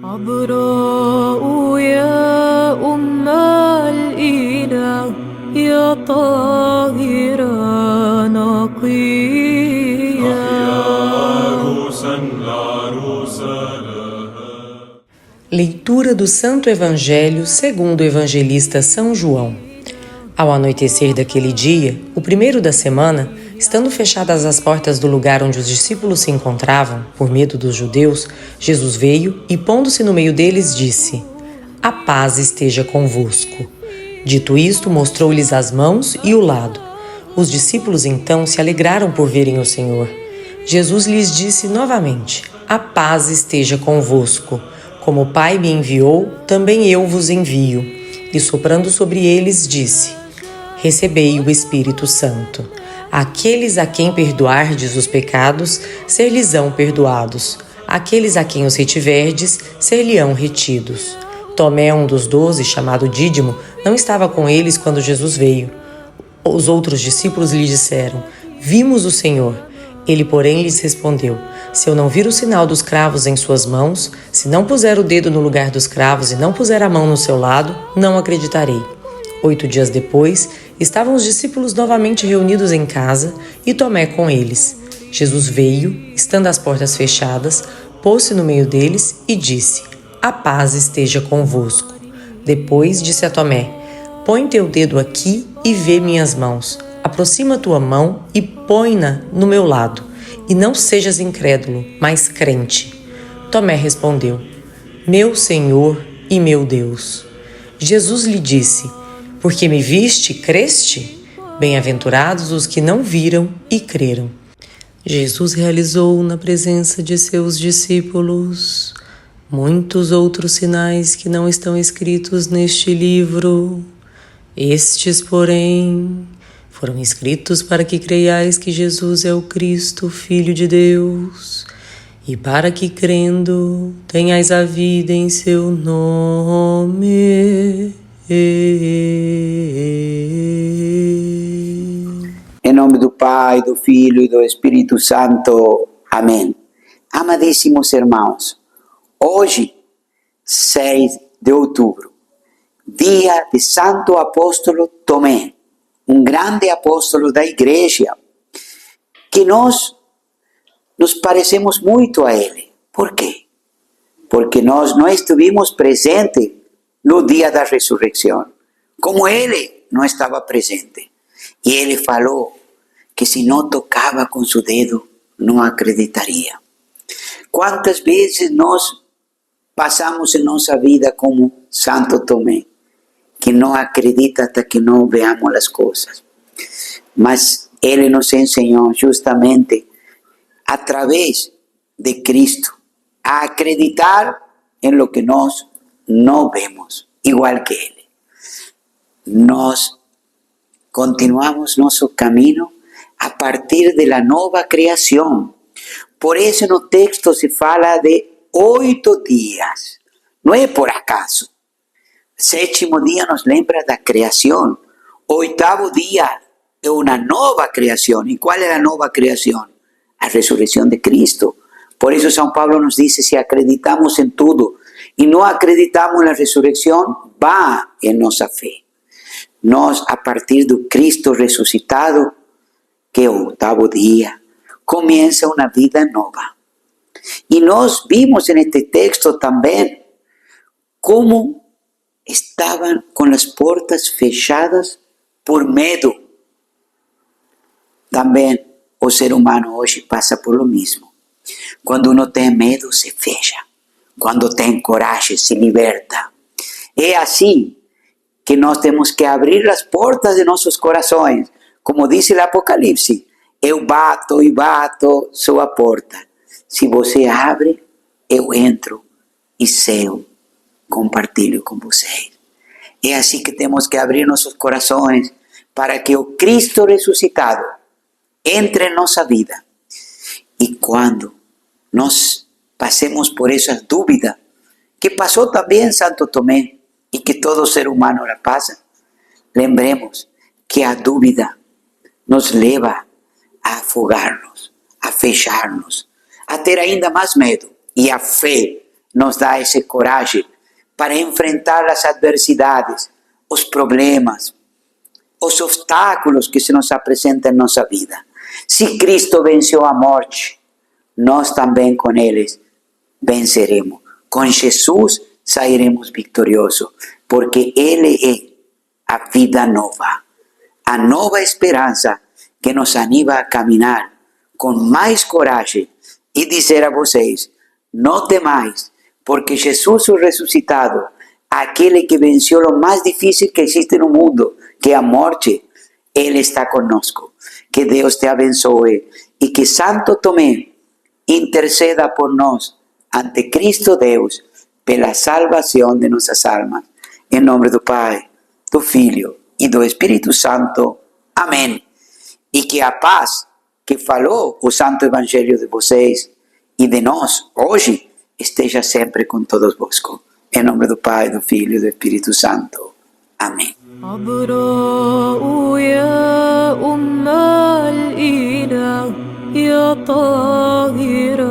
عذراء يا أم الإله يا طاهرة نقية Leitura do Santo Evangelho segundo o evangelista São João. Ao anoitecer daquele dia, o primeiro da semana, estando fechadas as portas do lugar onde os discípulos se encontravam, por medo dos judeus, Jesus veio e, pondo-se no meio deles, disse: "A paz esteja convosco." Dito isto, mostrou-lhes as mãos e o lado. Os discípulos então se alegraram por verem o Senhor. Jesus lhes disse novamente: "A paz esteja convosco. Como o Pai me enviou, também eu vos envio." E soprando sobre eles, disse: "Recebei o Espírito Santo. Aqueles a quem perdoardes os pecados, ser-lhes-ão perdoados. Aqueles a quem os retiverdes, ser-lhe-ão retidos." Tomé, um dos 12, chamado Dídimo, não estava com eles quando Jesus veio. Os outros discípulos lhe disseram: "Vimos o Senhor." Ele, porém, lhes respondeu: "Se eu não vir o sinal dos cravos em suas mãos, se não puser o dedo no lugar dos cravos e não puser a mão no seu lado, não acreditarei." 8 dias depois, estavam os discípulos novamente reunidos em casa e Tomé com eles. Jesus veio, estando as portas fechadas, pôs-se no meio deles e disse: "A paz esteja convosco." Depois disse a Tomé: "Põe teu dedo aqui e vê minhas mãos. Aproxima tua mão e põe-na no meu lado. E não sejas incrédulo, mas crente." Tomé respondeu: "Meu Senhor e meu Deus." Jesus lhe disse: "Porque me viste, creste? Bem-aventurados os que não viram e creram." Jesus realizou na presença de seus discípulos muitos outros sinais que não estão escritos neste livro. Estes, porém, foram escritos para que creiais que Jesus é o Cristo, Filho de Deus, e para que, crendo, tenhais a vida em seu nome. Em nome do Pai, do Filho e do Espírito Santo. Amém. Amadíssimos irmãos, hoje, 6 de outubro, dia de Santo Apóstolo Tomé, um grande apóstolo da Igreja, que nós nos parecemos muito a ele. Por quê? Porque nós não estivemos presentes no dia da ressurreição, como ele não estava presente. E ele falou que se não tocava com seu dedo, não acreditaria. Quantas vezes nós passamos em nossa vida como Santo Tomé, que não acredita até que não veamos as coisas. Mas ele nos ensinou justamente, através de Cristo, a acreditar em lo que nós não vemos, igual que ele. Nós continuamos nosso caminho a partir da nova criação. Por isso no texto se fala de 8 dias. Não é por acaso. 7º dia nos lembra da criação. 8º dia é uma nova criação. E qual é a nova criação? A ressurreição de Cristo. Por isso São Paulo nos diz: se acreditamos em tudo e não acreditamos na ressurreição, vá em nossa fé. Nós, a partir do Cristo ressuscitado, que é o 8º dia, começa uma vida nova. E nós vimos neste texto também como estavam com as portas fechadas por medo. Também o ser humano hoje passa por lo mesmo. Quando uno tem medo, se fecha. Quando tem coragem, se liberta. É assim que nós temos que abrir as portas de nossos corações. Como diz o Apocalipse: eu bato e bato sua porta. Se você abre, eu entro e cedo compartilho com vocês. É assim que temos que abrir nossos corações para que o Cristo ressuscitado entre em nossa vida. E quando nós passemos por essas dúvidas, que passou também Santo Tomé, e que todo ser humano la passa, lembremos que a dúvida nos leva a afogar-nos, a fechar-nos, a ter ainda mais medo. E a fé nos dá esse coragem para enfrentar as adversidades, os problemas, os obstáculos que se nos apresentam em nossa vida. Se Cristo venceu a morte, nós também com eles venceremos. Com Jesus sairemos vitoriosos, porque Ele é a vida nova, a nova esperança que nos anima a caminhar com mais coragem e dizer a vocês: não temais, porque Jesus o ressuscitado, aquele que venceu o mais difícil que existe no mundo, que é a morte, Ele está conosco. Que Deus te abençoe e que Santo Tomé interceda por nós ante Cristo Deus pela salvação de nossas almas. Em nome do Pai, do Filho e do Espírito Santo. Amém. E que a paz que falou o Santo Evangelho de vocês e de nós hoje esteja sempre com todos vós. Em nome do Pai, do Filho e do Espírito Santo. Amém. عذراء يا أم الإله يا طاهرة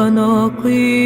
نقية